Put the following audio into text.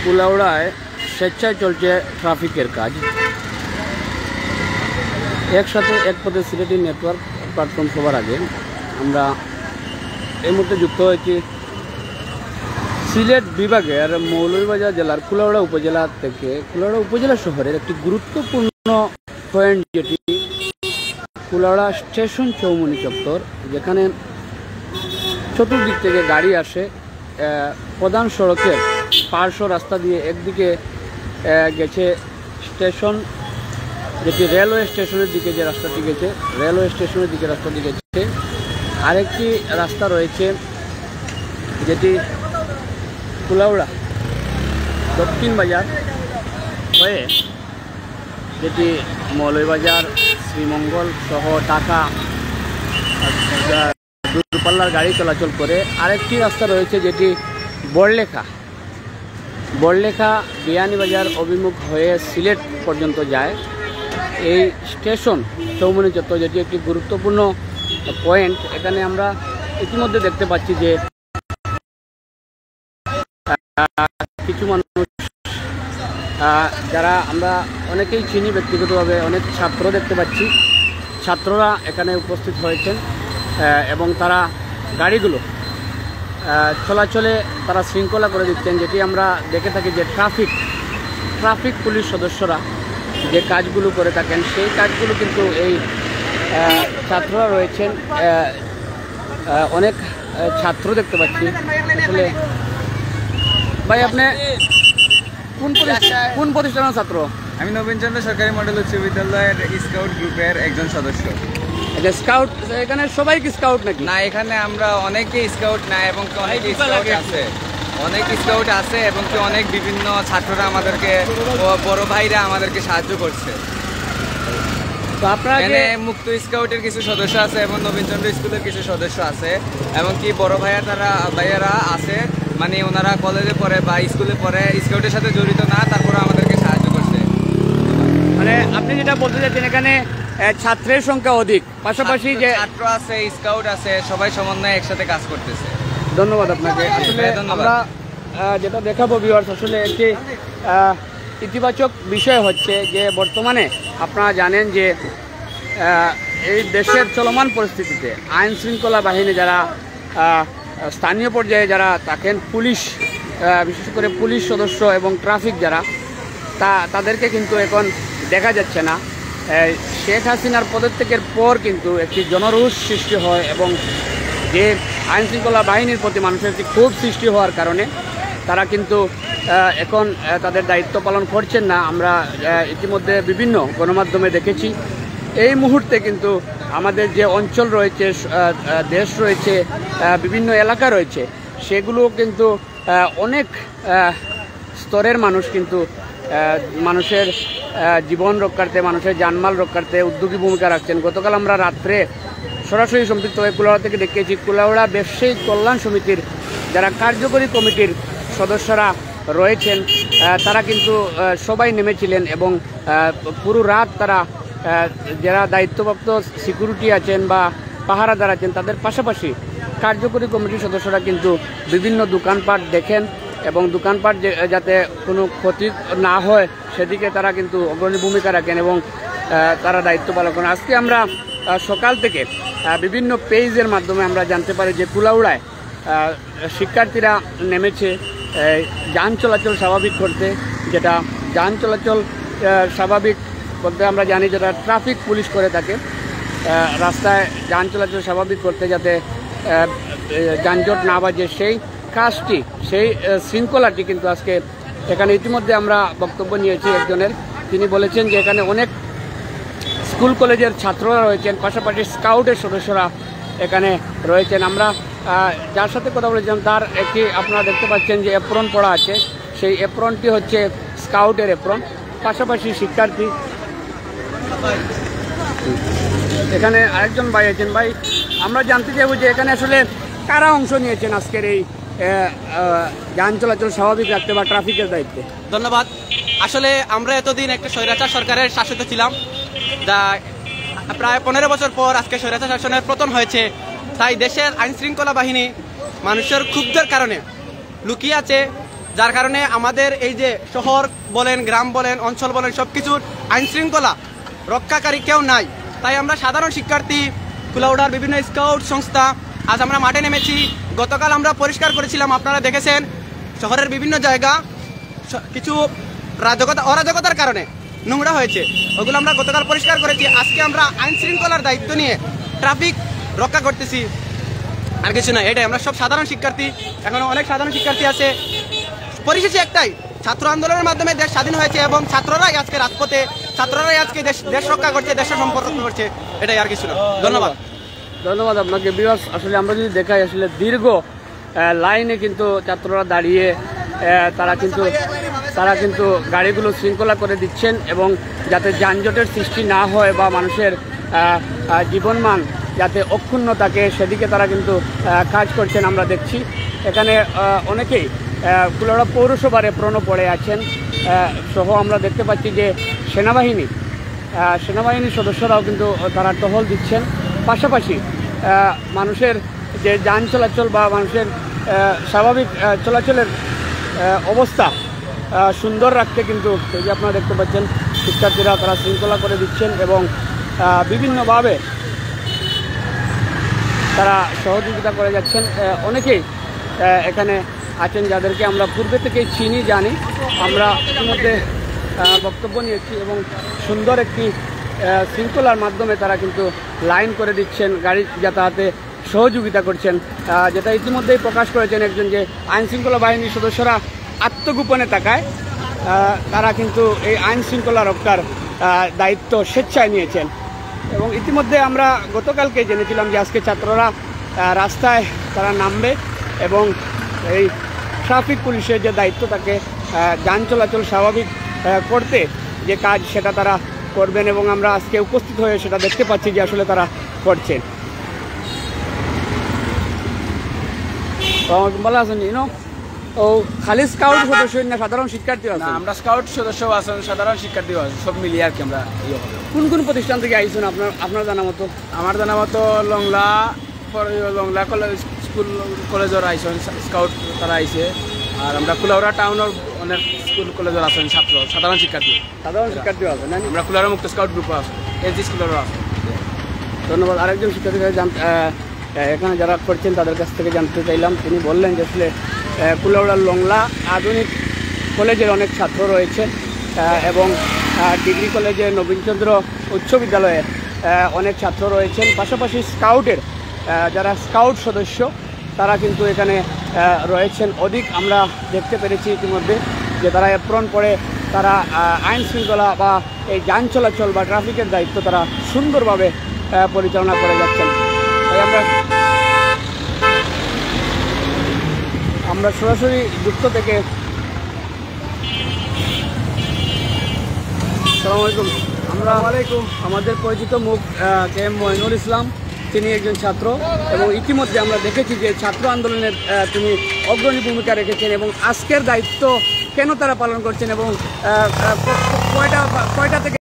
কুলাউড়ায় স্বেচ্ছায় চলছে ট্রাফিকের কাজ। একসাথে এক পথে সিলেটি নেটওয়ার্ক প্ল্যাটফর্ম সবার আগে আমরা এই মুহূর্তে যুক্ত হয়েছি সিলেট বিভাগের মৌলভীবাজার জেলার কুলাউড়া উপজেলা থেকে। কুলাউড়া উপজেলা শহরের একটি গুরুত্বপূর্ণ পয়েন্ট যেটি কুলাউড়া স্টেশন চৌমুহনী চত্বর, যেখানে চতুর্দিক থেকে গাড়ি আসে। প্রধান সড়কের পার্শ্ব রাস্তা দিয়ে একদিকে গেছে স্টেশন, যেটি রেলওয়ে স্টেশনের দিকে যে রাস্তাটি গেছে, রেলওয়ে স্টেশনের দিকে রাস্তাটি গেছে। আরেকটি রাস্তা রয়েছে যেটি কুলাউড়া দক্ষিণ বাজার হয়ে, যেটি মৌলভীবাজার, শ্রীমঙ্গল সহ ঢাকা দূরপাল্লার গাড়ি চলাচল করে। আরেকটি রাস্তা রয়েছে যেটি বড়লেখা বিয়ানীবাজার অভিমুখ হয়ে সিলেট পর্যন্ত যায়। এই স্টেশন চৌমুহনী চত্বর যেটি একটি গুরুত্বপূর্ণ পয়েন্ট। এখানে আমরা ইতিমধ্যে দেখতে পাচ্ছি যে কিছু মানুষ যারা আমরা অনেকেই চিনি ব্যক্তিগতভাবে, অনেক ছাত্র দেখতে পাচ্ছি। ছাত্ররা এখানে উপস্থিত হয়েছেন এবং তারা গাড়িগুলো চলাচলে তারা শৃঙ্খলা করে দিচ্ছেন, যেটি আমরা দেখে থাকি যে ট্রাফিক পুলিশ সদস্যরা যে কাজগুলো করে থাকেন সেই কাজগুলো কিন্তু এই ছাত্ররা রয়েছেন। অনেক ছাত্র দেখতে পাচ্ছি। আসলে ভাই, আপনি কোন প্রতিষ্ঠানের ছাত্র? আমি নবীনচন্দ্র সরকারি মডেল উচ্চ বিদ্যালয়ের স্কাউট গ্রুপের একজন সদস্য। আচ্ছা, স্কাউট, এখানে সবাই কি স্কাউট নাকি? না, এখানে আমরা অনেকে স্কাউট না, এবং অনেক স্কাউট আছে এবং অনেক বিভিন্ন ছাত্ররা আমাদেরকে, বড় ভাইরা আমাদেরকে সাহায্য করছে। তো আপনারা এখানে মুক্ত স্কাউটের কিছু সদস্য আছে এবং নবীনচন্দ্র স্কুলের কিছু সদস্য আছে, এবং কি বড় ভাইয়ারা আছে, মানে ওনারা কলেজে পড়ে বা স্কুলে পড়ে, স্কাউটের সাথে জড়িত না, তারপরে আমাদেরকে সাহায্য করছে। মানে আপনি যেটা বলতে চাচ্ছেন, এখানে ছাত্রের সংখ্যা অধিক, পাশাপাশি যে ছাত্র আছে, স্কাউট আছে, সবাই সমন্বয়ে একসাথে কাজ করতেছে। ধন্যবাদ আপনাকে। আসলে আমরা যেটা দেখাবো ভিউয়ার্স, আসলে একটি ইতিবাচক বিষয় হচ্ছে যে বর্তমানে আপনারা জানেন যে এই দেশের চলমান পরিস্থিতিতে আইন শৃঙ্খলা বাহিনী যারা স্থানীয় পর্যায়ে যারা থাকেন, পুলিশ, বিশেষ করে পুলিশ সদস্য এবং ট্রাফিক যারা, তাদেরকে কিন্তু এখন দেখা যাচ্ছে না। শেখ হাসিনার পদত্যাগের পর কিন্তু একটি জনরোষ সৃষ্টি হয় এবং যে আইন শৃঙ্খলা বাহিনীর প্রতি মানুষের একটি ক্ষোভ সৃষ্টি হওয়ার কারণে তারা কিন্তু এখন তাদের দায়িত্ব পালন করছেন না। আমরা ইতিমধ্যে বিভিন্ন গণমাধ্যমে দেখেছি। এই মুহূর্তে কিন্তু আমাদের যে অঞ্চল রয়েছে, দেশ রয়েছে, বিভিন্ন এলাকা রয়েছে, সেগুলো কিন্তু অনেক স্তরের মানুষ কিন্তু মানুষের জীবন রক্ষার্থে, মানুষের জানমাল রক্ষার্থে উদ্যোগী ভূমিকা রাখছেন। গতকাল আমরা রাত্রে সরাসরি সম্পৃক্ত হয়ে কুলাউড়া থেকে দেখিয়েছি, কুলাউড়া ব্যবসায়ী কল্যাণ সমিতির যারা কার্যকরী কমিটির সদস্যরা রয়েছেন, তারা কিন্তু সবাই নেমেছিলেন এবং পুরো রাত তারা যারা দায়িত্বপ্রাপ্ত সিকিউরিটি আছেন বা পাহারাদার আছেন, তাদের পাশাপাশি কার্যকরী কমিটির সদস্যরা কিন্তু বিভিন্ন দোকানপাট দেখেন এবং দোকানপাট যাতে কোনো ক্ষতি না হয় সেদিকে তারা কিন্তু অগ্রণী ভূমিকা রাখেন এবং তারা দায়িত্ব পালন করেন। আজকে আমরা সকাল থেকে বিভিন্ন পেজের মাধ্যমে আমরা জানতে পারি যে কুলাউড়ায় শিক্ষার্থীরা নেমেছে যান চলাচল স্বাভাবিক করতে। যেটা যান চলাচল স্বাভাবিক বলতে আমরা জানি যেটা ট্রাফিক পুলিশ করে থাকে, রাস্তায় যান চলাচল স্বাভাবিক করতে, যাতে যানজট না বাজে, সেই কাজটি, সেই শৃঙ্খলাটি কিন্তু আজকে এখানে ইতিমধ্যে আমরা বক্তব্য নিয়েছি একজনের। তিনি বলেছেন যে এখানে অনেক স্কুল কলেজের ছাত্ররা রয়েছেন, পাশাপাশি স্কাউটের সদস্যরা এখানে রয়েছেন। আমরা যার সাথে কথা বলেছিলাম তার একটি, আপনারা দেখতে পাচ্ছেন যে এপ্রন পড়া আছে, সেই এপ্রনটি হচ্ছে স্কাউটের এপ্রন। পাশাপাশি শিক্ষার্থী, এখানে আরেকজন ভাই আছেন। ভাই, আমরা জানতে চাইব যে এখানে আসলে কারা অংশ নিয়েছেন আজকের এই যান চলাচল স্বাভাবিক রাখতে বা ট্রাফিকের দায়িত্বে? ধন্যবাদ। আসলে আমরা এতদিন একটা স্বৈরাচার সরকারের শাসিত ছিলাম, যা প্রায় 15 বছর পর আজকে স্বৈরাচার শাসনের পতন হয়েছে। তাই দেশের আইন শৃঙ্খলা বাহিনী মানুষের ক্ষুব্ধের কারণে লুকিয়ে আছে, যার কারণে আমাদের এই যে শহর বলেন, গ্রাম বলেন, অঞ্চল বলেন, সব কিছুর আইন শৃঙ্খলা রক্ষাকারী কেউ নাই। তাই আমরা সাধারণ শিক্ষার্থী, কুলাউড়ার বিভিন্ন স্কাউট সংস্থা আজ আমরা মাঠে নেমেছি। গতকাল আমরা পরিষ্কার করেছিলাম, আপনারা দেখেছেন শহরের বিভিন্ন জায়গা কিছু অরাজকতার কারণে নোংরা হয়েছে, ওগুলো আমরা গতকাল পরিষ্কার করেছি। আজকে আমরা আইন শৃঙ্খলার দায়িত্ব নিয়ে ট্রাফিক রক্ষা করতেছি, আর কিছু না। এটাই, আমরা সব সাধারণ শিক্ষার্থী, এখনো অনেক সাধারণ শিক্ষার্থী আছে। পরিশেষে একটাই, ছাত্র আন্দোলনের মাধ্যমে দেশ স্বাধীন হয়েছে এবং ছাত্ররাই আজকে রাজপথে, ছাত্ররাই আজকে দেশ রক্ষা করছে, দেশের সম্পর্ক করছে। এটাই, আর কিছু না। ধন্যবাদ। ধন্যবাদ আপনাকে। ভিউয়ার্স, আসলে আমরা যদি দেখাই, আসলে দীর্ঘ লাইনে কিন্তু ছাত্ররা দাঁড়িয়ে তারা কিন্তু গাড়িগুলো শৃঙ্খলা করে দিচ্ছেন এবং যাতে যানজটের সৃষ্টি না হয় বা মানুষের জীবনমান যাতে অক্ষুণ্ণ থাকে সেদিকে তারা কিন্তু কাজ করছেন আমরা দেখছি। এখানে অনেকেই কুলাউড়া পৌরসভার এপ্রনও পড়ে আছেন সহ আমরা দেখতে পাচ্ছি যে সেনাবাহিনীর সদস্যরাও কিন্তু তারা টহল দিচ্ছেন। পাশাপাশি মানুষের যে যান চলাচল বা মানুষের স্বাভাবিক চলাচলের অবস্থা সুন্দর রাখতে কিন্তু এই যে আপনারা দেখতে পাচ্ছেন শিক্ষার্থীরা তারা শৃঙ্খলা করে দিচ্ছেন এবং বিভিন্নভাবে তারা সহযোগিতা করে যাচ্ছেন। অনেকেই এখানে আছেন যাদেরকে আমরা পূর্বে থেকেই চিনি, জানি। আমরা ইতিমধ্যে বক্তব্য নিয়েছি এবং সুন্দর একটি শৃঙ্খলার মাধ্যমে তারা কিন্তু লাইন করে দিচ্ছেন, গাড়ি যাতায়াতে সহযোগিতা করছেন, যেটা ইতিমধ্যেই প্রকাশ করেছেন একজন যে আইন শৃঙ্খলা বাহিনীর সদস্যরা আত্মগোপনে থাকায় তারা কিন্তু এই আইন শৃঙ্খলা রক্ষার দায়িত্ব স্বেচ্ছায় নিয়েছেন। এবং ইতিমধ্যে আমরা গতকালকে জেনেছিলাম যে আজকে ছাত্ররা রাস্তায় তারা নামবে এবং এই ট্রাফিক পুলিশের যে দায়িত্ব তাকে যান চলাচল স্বাভাবিক করতে যে কাজ সেটা তারা করবেন এবং আমরা আজকে উপস্থিত হয়ে সেটা দেখতে পাচ্ছি যে আসলে তারা করছেন। ভালো আছেন ও খালি স্কাউট সদস্য না সাধারণ শিক্ষার্থী আছে? আমরা স্কাউট সদস্য আছেন, সাধারণ শিক্ষার্থীও আছে, সব মিলিয়ে আর কি আমরা কোন কোন প্রতিষ্ঠান থেকে আইসুন আপনার জানা মতো? আমার জানা মতো লংলা কলেজ স্কুল কলেজের আইসন স্কাউট তারা আইসে, আর আমরা কুলাউড়া টাউনের অনেক স্কুল কলেজের আছেন ছাত্র, সাধারণ শিক্ষার্থীও আছে না? আমরা কুলাউড়া মুক্ত স্কাউট গ্রুপও আছে, এনসি স্কুলেরও আছে। ধন্যবাদ। আরেকজন শিক্ষার্থী এখানে যারা করছেন তাদের কাছ থেকে জানতে চাইলাম, তিনি বললেন যে আসলে কুলাউড়ার লংলা আধুনিক কলেজের অনেক ছাত্র রয়েছে এবং ডিগ্রি কলেজে নবীনচন্দ্র উচ্চ বিদ্যালয়ে অনেক ছাত্র রয়েছেন। পাশাপাশি স্কাউটের যারা স্কাউট সদস্য তারা কিন্তু এখানে রয়েছেন অধিক। আমরা দেখতে পেরেছি ইতিমধ্যে যে তারা এপ্রন পরে তারা আইন শৃঙ্খলা বা এই যান চলাচল বা ট্রাফিকের দায়িত্ব তারা সুন্দরভাবে পরিচালনা করে যাচ্ছেন। তাই আমরা সরাসরি যুক্ত থেকে আসসালামু আলাইকুম। আমাদের পরিচিত মুখ কে এম মইনুল ইসলাম, তিনি একজন ছাত্র এবং ইতিমধ্যে আমরা দেখেছি যে ছাত্র আন্দোলনের তিনি অগ্রণী ভূমিকা রেখেছেন এবং আজকের দায়িত্ব কেন তারা পালন করছেন এবং কয়টা থেকে